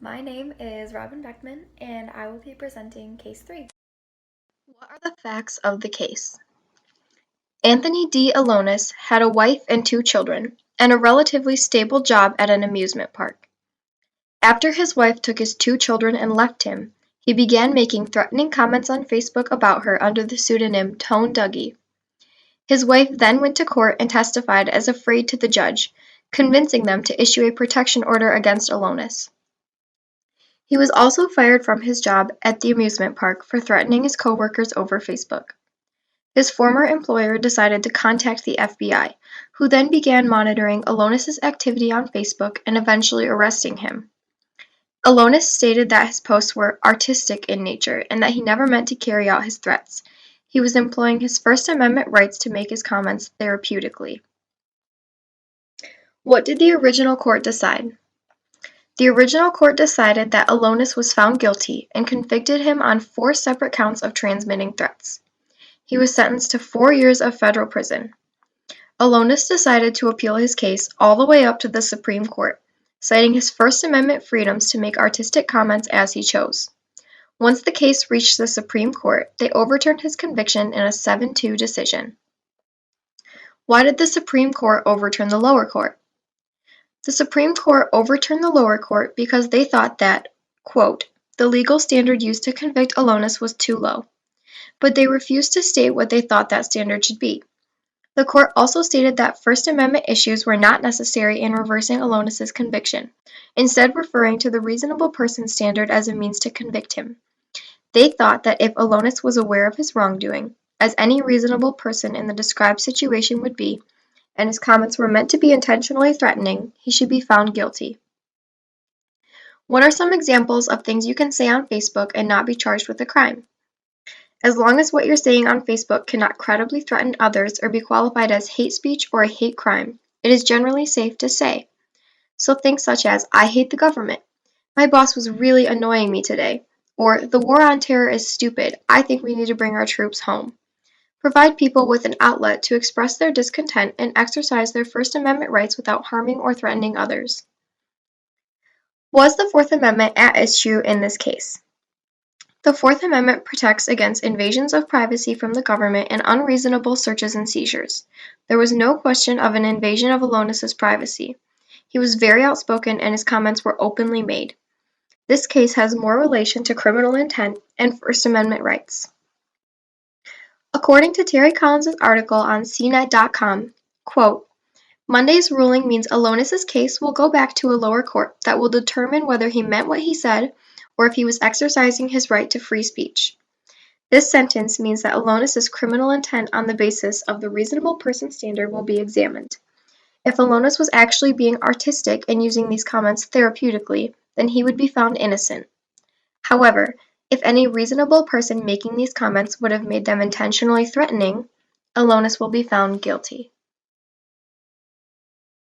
My name is Robin Beckman, and I will be presenting Case 3. What are the facts of the case? Anthony D. Elonis had a wife and 2 children, and a relatively stable job at an amusement park. After his wife took his 2 children and left him, he began making threatening comments on Facebook about her under the pseudonym Tone Dougie. His wife then went to court and testified as afraid to the judge, convincing them to issue a protection order against Elonis. He was also fired from his job at the amusement park for threatening his coworkers over Facebook. His former employer decided to contact the FBI, who then began monitoring Elonis' activity on Facebook and eventually arresting him. Elonis stated that his posts were artistic in nature and that he never meant to carry out his threats. He was employing his First Amendment rights to make his comments therapeutically. What did the original court decide? The original court decided that Elonis was found guilty and convicted him on 4 separate counts of transmitting threats. He was sentenced to 4 years of federal prison. Elonis decided to appeal his case all the way up to the Supreme Court, citing his First Amendment freedoms to make artistic comments as he chose. Once the case reached the Supreme Court, they overturned his conviction in a 7-2 decision. Why did the Supreme Court overturn the lower court? The Supreme Court overturned the lower court because they thought that, quote, the legal standard used to convict Elonis was too low, but they refused to state what they thought that standard should be. The court also stated that First Amendment issues were not necessary in reversing Elonis' conviction, instead referring to the reasonable person standard as a means to convict him. They thought that if Elonis was aware of his wrongdoing, as any reasonable person in the described situation would be, and his comments were meant to be intentionally threatening, he should be found guilty. What are some examples of things you can say on Facebook and not be charged with a crime? As long as what you're saying on Facebook cannot credibly threaten others or be qualified as hate speech or a hate crime, it is generally safe to say. So things such as, I hate the government, my boss was really annoying me today, or the war on terror is stupid, I think we need to bring our troops home. Provide people with an outlet to express their discontent and exercise their First Amendment rights without harming or threatening others. Was the Fourth Amendment at issue in this case? The Fourth Amendment protects against invasions of privacy from the government and unreasonable searches and seizures. There was no question of an invasion of Elonis' privacy. He was very outspoken and his comments were openly made. This case has more relation to criminal intent and First Amendment rights. According to Terry Collins' article on CNET.com, quote, Monday's ruling means Elonis' case will go back to a lower court that will determine whether he meant what he said or if he was exercising his right to free speech. This sentence means that Elonis' criminal intent on the basis of the reasonable person standard will be examined. If Elonis was actually being artistic and using these comments therapeutically, then he would be found innocent. However, if any reasonable person making these comments would have made them intentionally threatening, Elonis will be found guilty.